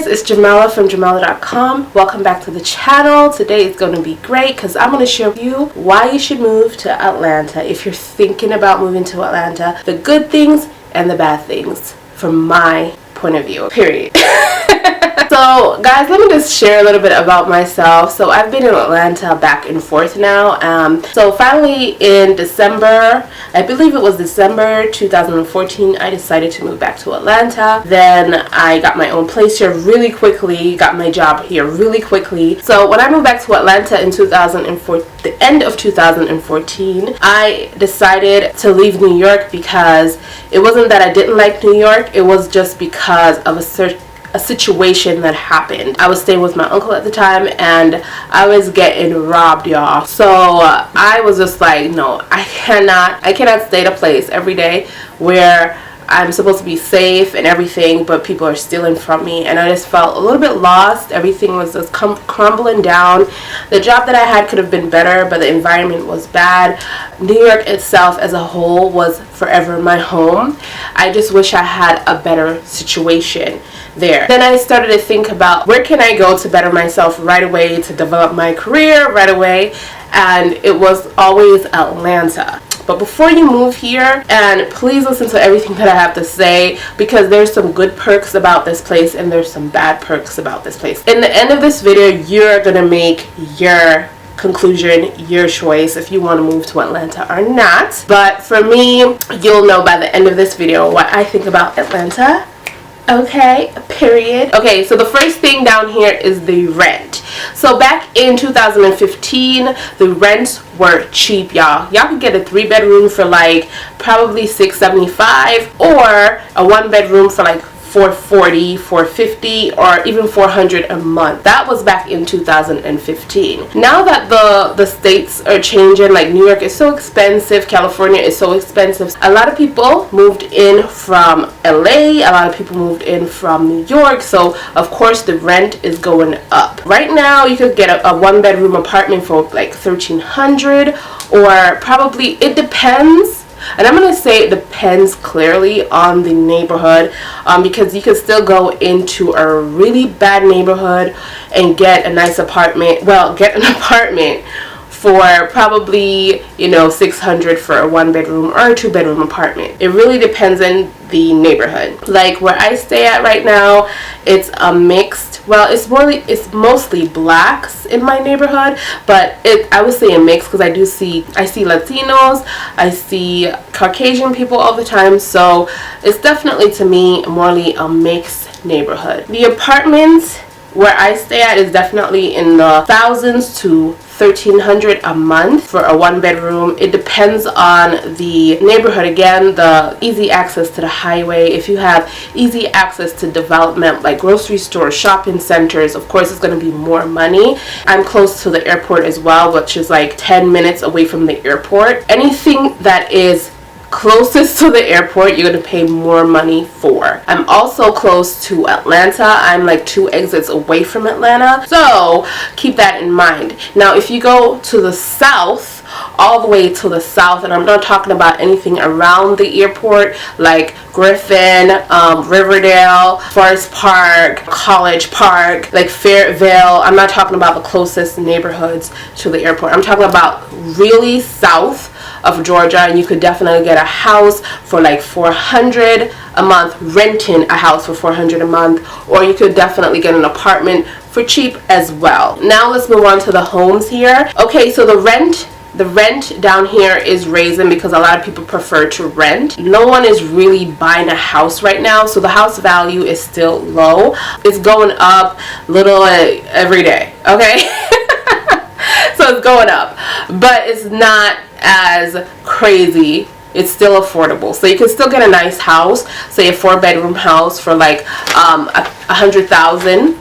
guys, it's Jamala from Jamala.com. Welcome back to the channel. Today is going to be great because I'm going to share with you why you should move to Atlanta if you're thinking about moving to Atlanta. The good things and the bad things from my point of view, period. So guys, let me just share a little bit about myself. So I've been in Atlanta back and forth now. So finally in December, I believe it was December 2014, I decided to move back to Atlanta. Then I got my own place here really quickly, got my job here really quickly. So when I moved back to Atlanta in the end of 2014, I decided to leave New York because it wasn't that I didn't like New York, it was just because of a situation that happened. I was staying with my uncle at the time and I was getting robbed, y'all. So I was just like, no, I cannot stay at a place every day where I'm supposed to be safe and everything, but people are stealing from me, and I just felt a little bit lost. Everything was just crumbling down. The job that I had could have been better, but the environment was bad. New York itself as a whole was forever my home. I just wish I had a better situation there. Then I started to think about where can I go to better myself right away, to develop my career right away, and it was always Atlanta. But before you move here, and please listen to everything that I have to say, because there's some good perks about this place and there's some bad perks about this place. In the end of this video, you're gonna make your conclusion, your choice, if you want to move to Atlanta or not. But for me, you'll know by the end of this video what I think about Atlanta. Okay, period. Okay, so the first thing down here is the rent. So back in 2015, the rents were cheap, y'all. Y'all could get a 3-bedroom for like probably $675, or a 1-bedroom for like $440, $450, or even $400 a month. That was back in 2015. Now that the states are changing, like New York is so expensive, California is so expensive. A lot of people moved in from LA, a lot of people moved in from New York, so of course the rent is going up. Right now you could get a 1-bedroom apartment for like $1,300, or probably, it depends. And I'm going to say it depends clearly on the neighborhood, because you can still go into a really bad neighborhood and get a nice apartment. Well, get an apartment for probably, you know, $600 for a 1-bedroom or a 2-bedroom apartment. It really depends on the neighborhood. Like where I stay at right now, it's a mixed, well, it's mostly blacks in my neighborhood, but I would say a mix, because I see Latinos, I see Caucasian people all the time, so it's definitely, to me, morely a mixed neighborhood. The apartments where I stay at is definitely in the thousands to $1,300 a month for a 1-bedroom. It depends on the neighborhood. Again, the easy access to the highway. If you have easy access to development like grocery stores, shopping centers, of course it's going to be more money. I'm close to the airport as well, which is like 10 minutes away from the airport. Anything that is closest to the airport, you're going to pay more money for. I'm also close to Atlanta. I'm like 2 exits away from Atlanta, so keep that in mind. Now if you go to the south, all the way to the south, and I'm not talking about anything around the airport like Griffin, Riverdale, Forest Park, College Park, like Fairvale. I'm not talking about the closest neighborhoods to the airport. I'm talking about really south of Georgia, and you could definitely get a house for like $400 a month, renting a house for $400 a month, or you could definitely get an apartment for cheap as well. Now let's move on to the homes here. Okay, so the rent down here is raising because a lot of people prefer to rent. No one is really buying a house right now, so the house value is still low. It's going up little every day, okay? So it's going up, but it's not as crazy. It's still affordable, so you can still get a nice house, say a 4-bedroom house for like $100,000.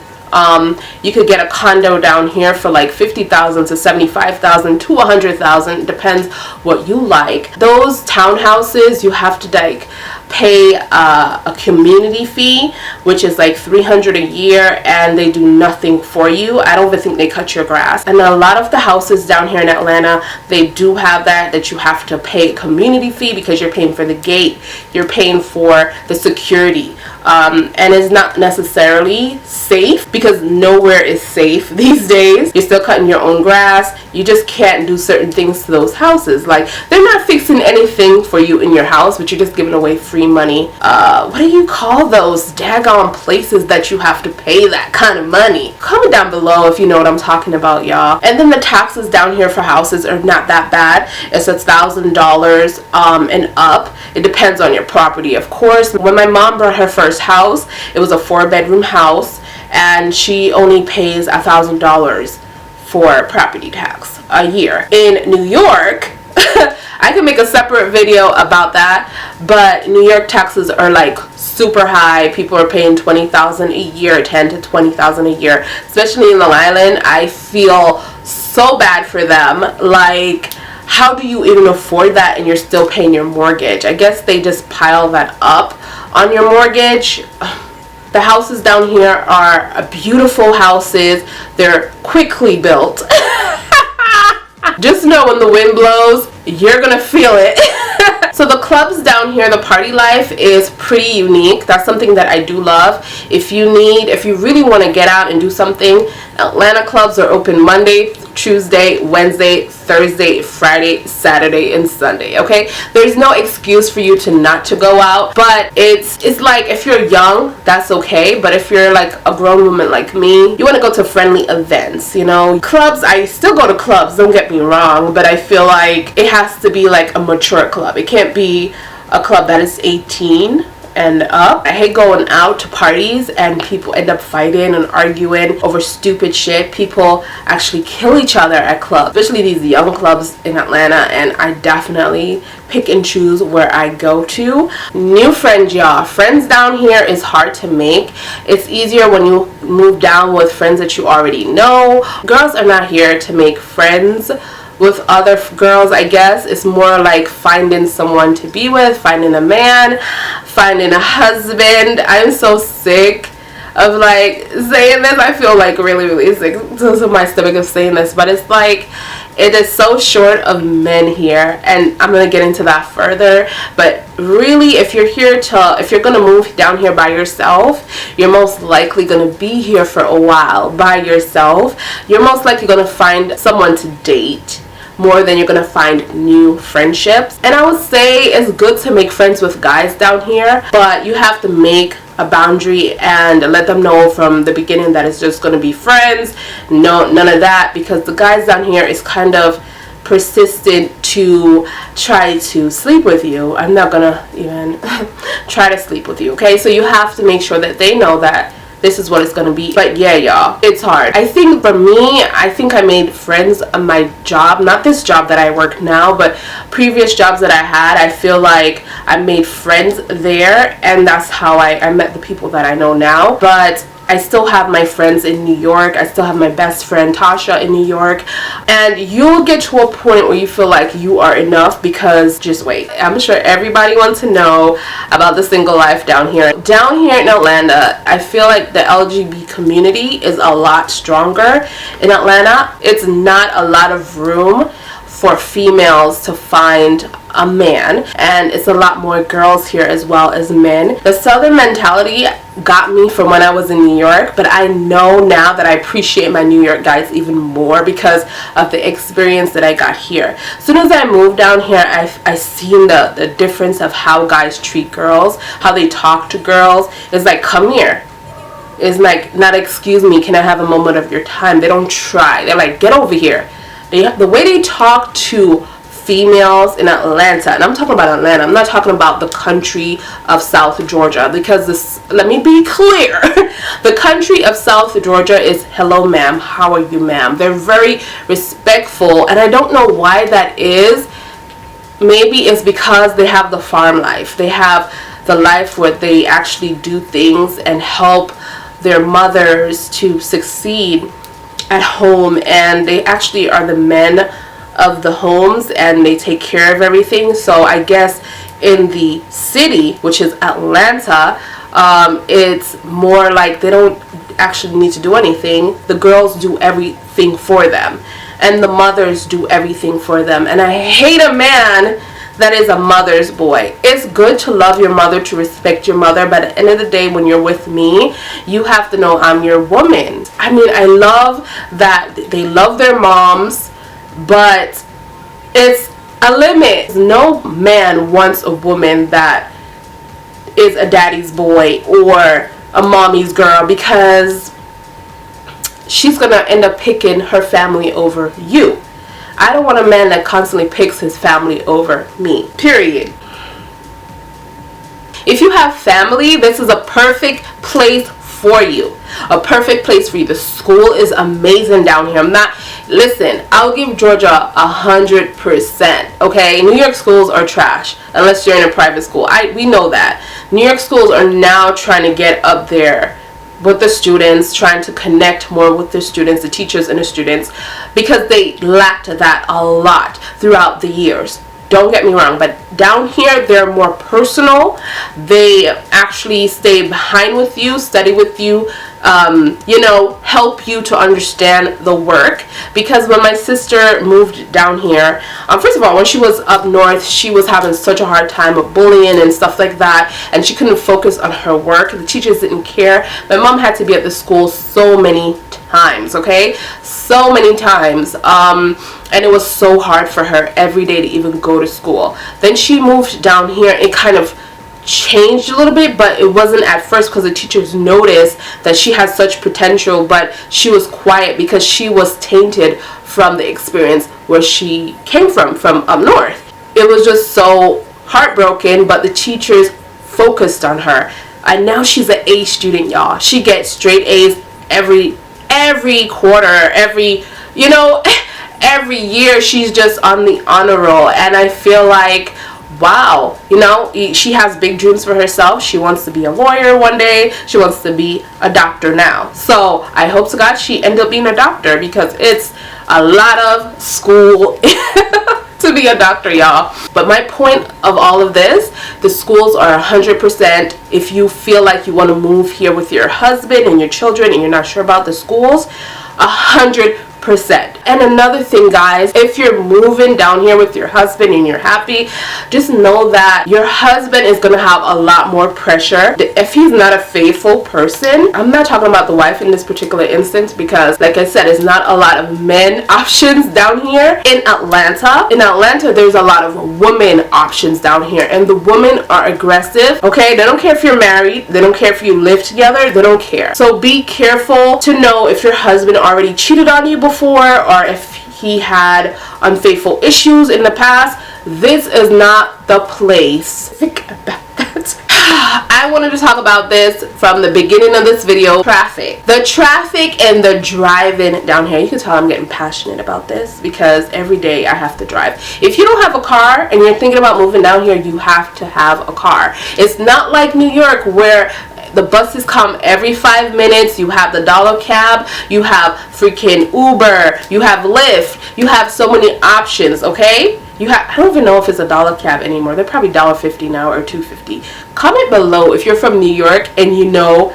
You could get a condo down here for like $50,000 to $75,000 to $100,000, depends what you like. Those townhouses, you have to like pay a community fee, which is like $300 a year, and they do nothing for you. I don't even think they cut your grass. And a lot of the houses down here in Atlanta, they do have that you have to pay a community fee because you're paying for the gate, you're paying for the security, and it's not necessarily safe because nowhere is safe these days. You're still cutting your own grass. You just can't do certain things to those houses. Like, they're not fixing anything for you in your house, but you're just giving away free money. What do you call those daggone places that you have to pay that kind of money? Comment down below if you know what I'm talking about, y'all. And then the taxes down here for houses are not that bad. It's $1,000 and up. It depends on your property, of course. When my mom bought her first house, it was a 4-bedroom house, and she only pays $1,000 for property tax a year. In New York, I can make a separate video about that, but New York taxes are like super high. People are paying $20,000 a year, $10,000 to $20,000 a year, especially in Long Island. I feel so bad for them. Like, how do you even afford that and you're still paying your mortgage? I guess they just pile that up on your mortgage. The houses down here are beautiful houses. They're quickly built. Just know when the wind blows, you're gonna feel it. So the clubs down here, the party life is pretty unique. That's something that I do love. If you really want to get out and do something, Atlanta clubs are open Monday, Tuesday, Wednesday, Thursday, Friday, Saturday, and Sunday. Okay, there's no excuse for you to not to go out, but it's like, if you're young, that's okay, but if you're like a grown woman like me, you want to go to friendly events, you know. Clubs, I still go to clubs, don't get me wrong, but I feel like it has to be like a mature club. It can't be a club that is 18 and up. I hate going out to parties and people end up fighting and arguing over stupid shit. People actually kill each other at clubs, especially these young clubs in Atlanta, and I definitely pick and choose where I go to. New friends, y'all. Friends down here is hard to make. It's easier when you move down with friends that you already know. Girls are not here to make friends with other girls. I guess it's more like finding someone to be with, finding a man, finding a husband. I'm so sick of like saying this. I feel like really sick to my stomach of saying this, but it's like, it is so short of men here, and I'm gonna get into that further. But really, if you're gonna move down here by yourself, you're most likely gonna be here for a while by yourself. You're most likely gonna find someone to date more than you're gonna find new friendships. And I would say it's good to make friends with guys down here, but you have to make a boundary and let them know from the beginning that it's just gonna be friends. No, none of that, because the guys down here is kind of persistent to try to sleep with you. I'm not gonna even try to sleep with you, okay? So you have to make sure that they know that this is what it's gonna be. But yeah, y'all, it's hard. I think for me, I made friends on my job, not this job that I work now, but previous jobs that I had. I feel like I made friends there, and that's how I met the people that I know now. But I still have my friends in New York. I still have my best friend Tasha in New York. And you'll get to a point where you feel like you are enough, because just wait. I'm sure everybody wants to know about the single life down here. Down here in Atlanta, I feel like the LGBT community is a lot stronger. In Atlanta, it's not a lot of room for females to find a man, and it's a lot more girls here as well as men. The southern mentality got me from when I was in New York, but I know now that I appreciate my New York guys even more because of the experience that I got here. As soon as I moved down here, I seen the difference of how guys treat girls, how they talk to girls. It's like, come here. It's like, not excuse me, can I have a moment of your time? They don't try. They're like, get over here. The way they talk to females in Atlanta, and I'm talking about Atlanta, I'm not talking about the country of South Georgia, because this, let me be clear, the country of South Georgia is hello ma'am, how are you ma'am. They're very respectful, and I don't know why that is. Maybe it's because they have the farm life. They have the life where they actually do things and help their mothers to succeed at home, and they actually are the men of the homes and they take care of everything. So I guess in the city, which is Atlanta, it's more like they don't actually need to do anything. The girls do everything for them, and the mothers do everything for them. And I hate a man that is a mother's boy. It's good to love your mother, to respect your mother, but at the end of the day, when you're with me, you have to know I'm your woman. I mean, I love that they love their moms, but it's a limit. No man wants a woman that is a daddy's boy or a mommy's girl, because she's gonna end up picking her family over you. I don't want a man that constantly picks his family over me, period. If you have family, this is a perfect place for you. A perfect place for you. The school is amazing down here. Listen, I'll give Georgia 100%. Okay, New York schools are trash unless you're in a private school. We know that. New York schools are now trying to get up there with the students, trying to connect more with the students, the teachers and the students, because they lacked that a lot throughout the years. Don't get me wrong, but down here they're more personal. They actually stay behind with you, study with you, help you to understand the work. Because when my sister moved down here, first of all, when she was up north, she was having such a hard time with bullying and stuff like that, and she couldn't focus on her work. The teachers didn't care. My mom had to be at the school so many times, okay? So many times. And it was so hard for her every day to even go to school. Then she moved down here. It kind of changed a little bit, but it wasn't at first, because the teachers noticed that she had such potential, but she was quiet because she was tainted from the experience where she came from up north. It was just so heartbroken, but the teachers focused on her. And now she's an A student, y'all. She gets straight A's every quarter, every year. She's just on the honor roll, and I feel like, wow, she has big dreams for herself. She wants to be a lawyer one day. She wants to be a doctor now. So I hope to God she ends up being a doctor, because it's a lot of school to be a doctor, y'all. But my point of all of this, the schools are 100%. If you feel like you want to move here with your husband and your children and you're not sure about the schools, 100%. And another thing, guys, if you're moving down here with your husband and you're happy, just know that your husband is going to have a lot more pressure if he's not a faithful person. I'm not talking about the wife in this particular instance, because like I said, it's not a lot of men options down here in Atlanta. In Atlanta, there's a lot of women options down here, and the women are aggressive, okay? They don't care if you're married. They don't care if you live together. They don't care. So be careful to know if your husband already cheated on you before, or if he had unfaithful issues in the past. This is not the place. Think about that. I wanted to talk about this from the beginning of this video. Traffic. The traffic and the driving down here. You can tell I'm getting passionate about this, because every day I have to drive. If you don't have a car and you're thinking about moving down here, you have to have a car. It's not like New York, where the buses come every 5 minutes. You have the dollar cab, you have freaking Uber, you have Lyft, you have so many options, okay? I don't even know if it's a dollar cab anymore. They're probably $1.50 now, or $2.50. Comment below if you're from New York and you know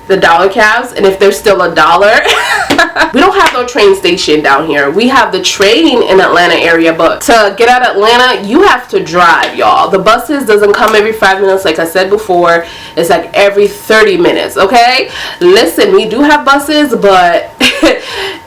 the dollar cabs, and if they're still $1. We don't have no train station down here. We have the train in Atlanta area, but to get out of Atlanta, you have to drive, y'all. The buses doesn't come every 5 minutes, like I said before. It's like every 30 minutes, okay? Listen, we do have buses, but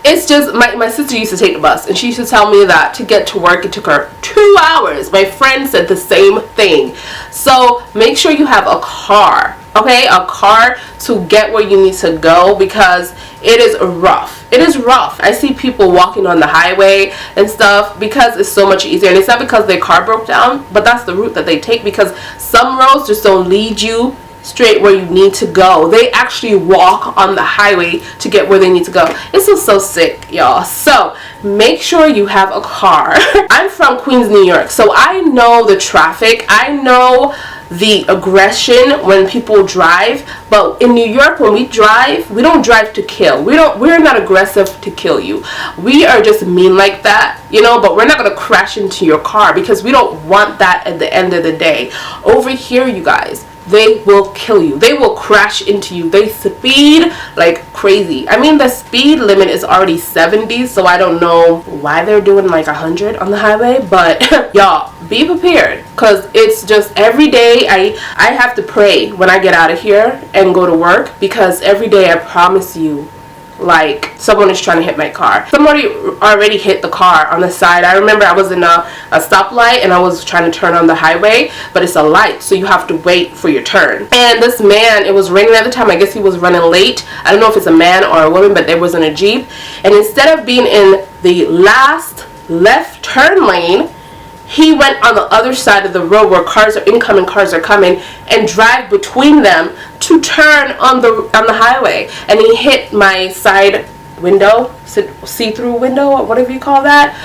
it's just, my sister used to take the bus, and she used to tell me that to get to work, it took her 2 hours. My friend said the same thing. So make sure you have a car, okay? A car to get where you need to go, because it is rough. It is rough. I see people walking on the highway and stuff because it's so much easier. And it's not because their car broke down, but that's the route that they take, because some roads just don't lead you straight where you need to go. They actually walk on the highway to get where they need to go. It's just so sick, y'all. So make sure you have a car. I'm from Queens, New York, so I know the traffic. I know the aggression when people drive. But in New York, when we drive, we don't drive to kill. We're not aggressive to kill you. We are just mean like that, you know, but we're not going to crash into your car because we don't want that at the end of the day. Over here, you guys, they will kill you. They will crash into you. They speed like crazy. I mean, the speed limit is already 70, so I don't know why they're doing like 100 on the highway, but y'all, be prepared, because it's just every day I have to pray when I get out of here and go to work, because every day, I promise you, like, someone is trying to hit my car. Somebody already hit the car on the side. I remember I was in a stoplight and I was trying to turn on the highway, but it's a light, so you have to wait for your turn. And this man, it was raining at the time, I guess he was running late. I don't know if it's a man or a woman, but they was in a Jeep. And instead of being in the last left turn lane, he went on the other side of the road where incoming cars are coming, and drive between them to turn on the highway. And he hit my side window, see-through window, or whatever you call that.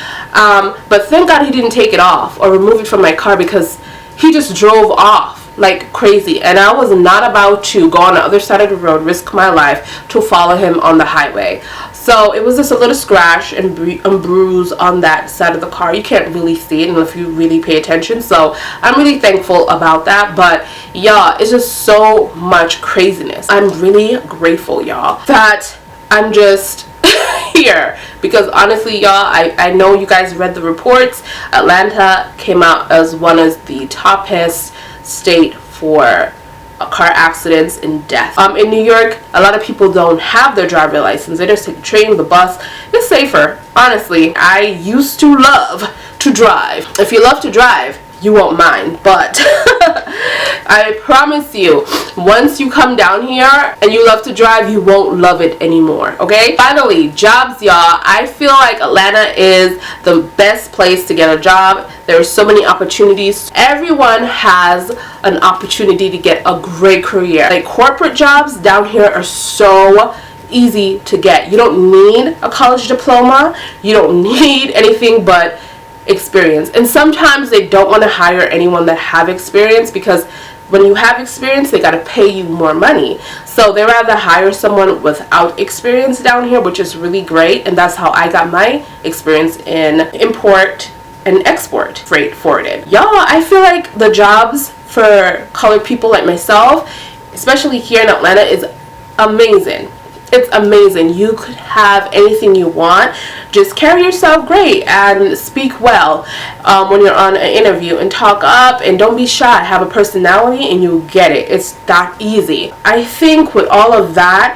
But thank God he didn't take it off or remove it from my car, because he just drove off like crazy, and I was not about to go on the other side of the road, risk my life to follow him on the highway. So it was just a little scratch and bruise on that side of the car. You can't really see it if you really pay attention, so I'm really thankful about that. But y'all, it's just so much craziness. I'm really grateful, y'all, that I'm just here, because honestly, y'all, I know you guys read the reports. Atlanta came out as one of the toppest state for car accidents and death. In New York, a lot of people don't have their driver license. They just take the train, the bus. It's safer. Honestly, I used to love to drive. If you love to drive, you won't mind, but I promise you, once you come down here and you love to drive, you won't love it anymore. Okay, finally, jobs, y'all. I feel like Atlanta is the best place to get a job. There are so many opportunities. Everyone has an opportunity to get a great career. Like, corporate jobs down here are so easy to get. You don't need a college diploma. You don't need anything but experience. And sometimes they don't want to hire anyone that have experience, because when you have experience, they got to pay you more money. So they rather hire someone without experience down here, which is really great. And that's how I got my experience in import and export freight forwarded. Y'all, I feel like the jobs for colored people like myself, especially here in Atlanta, is amazing. It's amazing. You could have anything you want. Just carry yourself great and speak well when you're on an interview, and talk up, and don't be shy. Have a personality and you get it. It's that easy. I think with all of that,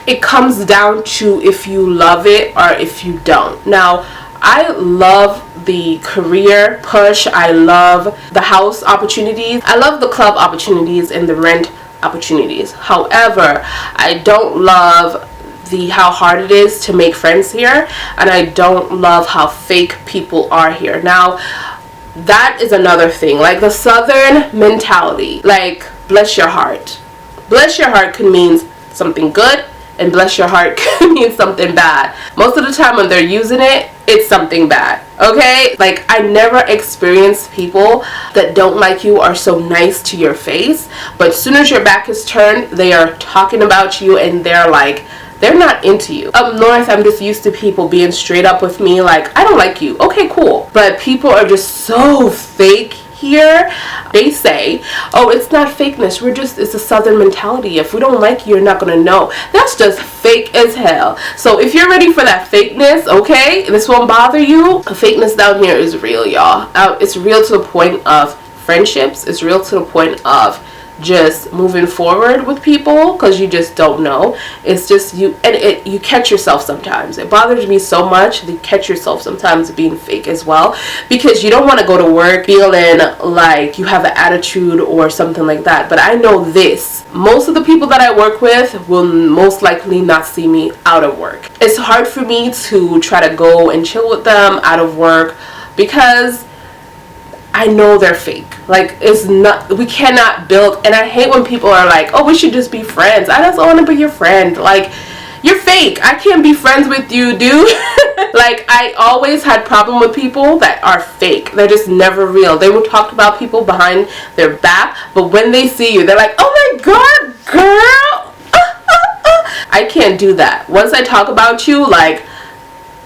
it comes down to if you love it or if you don't. Now, I love the career push. I love the house opportunities. I love the club opportunities and the rent opportunities. However, I don't love how hard it is to make friends here, and I don't love how fake people are here. Now, that is another thing. Like, the southern mentality, like, bless your heart. Bless your heart could mean something good, and bless your heart could mean something bad. Most of the time when they're using it, it's something bad. Okay, like, I never experienced people that don't like you are so nice to your face, but as soon as your back is turned, they are talking about you, and they're like, they're not into you. Up north, I'm just used to people being straight up with me, like, I don't like you. Okay, cool. But people are just so fake here. They say, oh, it's not fakeness, it's a southern mentality. If we don't like you, you're not gonna know. That's just fake as hell. So if you're ready for that fakeness, okay, this won't bother you. The fakeness down here is real, y'all. It's real to the point of friendships. It's real to the point of just moving forward with people, because you just don't know. It's just you catch yourself sometimes. It bothers me so much that you catch yourself sometimes being fake as well, because you don't want to go to work feeling like you have an attitude or something like that. But I know this, most of the people that I work with will most likely not see me out of work. It's hard for me to try to go and chill with them out of work, because I know they're fake. Like, it's not, we cannot build, and I hate when people are like, oh, we should just be friends. I just want to be your friend. Like, you're fake. I can't be friends with you, dude. Like, I always had problem with people that are fake. They're just never real. They will talk about people behind their back, but when they see you, they're like, oh my god, girl. I can't do that. Once I talk about you, like,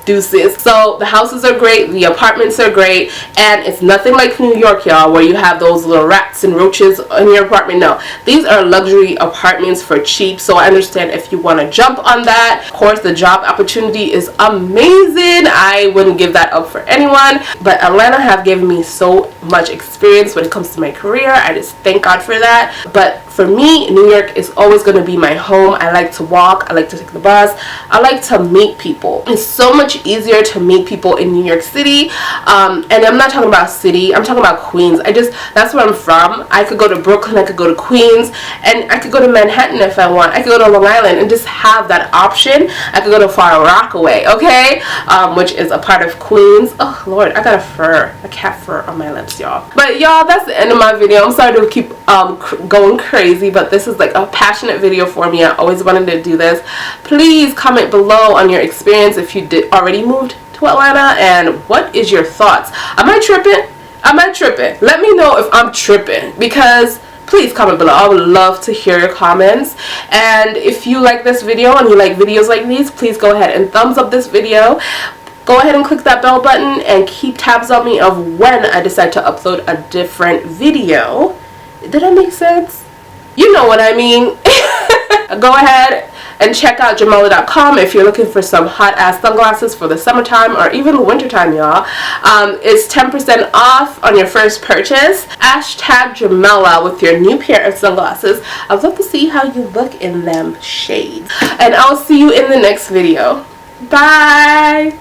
deuces. So the houses are great, the apartments are great, and it's nothing like New York, y'all, where you have those little rats and roaches in your apartment. No, these are luxury apartments for cheap. So I understand if you want to jump on that. Of course, the job opportunity is amazing. I wouldn't give that up for anyone, but Atlanta have given me so much experience when it comes to my career. I just thank God for that. But for me, New York is always going to be my home. I like to walk, I like to take the bus, I like to meet people. It's so much easier to meet people in New York City, and I'm not talking about city, I'm talking about Queens. That's where I'm from. I could go to Brooklyn, I could go to Queens, and I could go to Manhattan if I want. I could go to Long Island and just have that option. I could go to Far Rockaway, okay, which is a part of Queens. Oh Lord, I got a cat fur on my lips, y'all. But y'all, that's the end of my video. I'm sorry to keep going crazy, but this is like a passionate video for me. I always wanted to do this. Please comment below on your experience if you did already moved to Atlanta, and what is your thoughts. Am I tripping? Am I tripping? Let me know if I'm tripping, because please comment below. I would love to hear your comments. And if you like this video and you like videos like these, please go ahead and thumbs up this video. Go ahead and click that bell button and keep tabs on me of when I decide to upload a different video. Did that make sense? You know what I mean. Go ahead and check out Jamala.com if you're looking for some hot ass sunglasses for the summertime or even the wintertime, y'all. It's 10% off on your first purchase. Hashtag Jamala with your new pair of sunglasses. I'd love to see how you look in them shades. And I'll see you in the next video. Bye.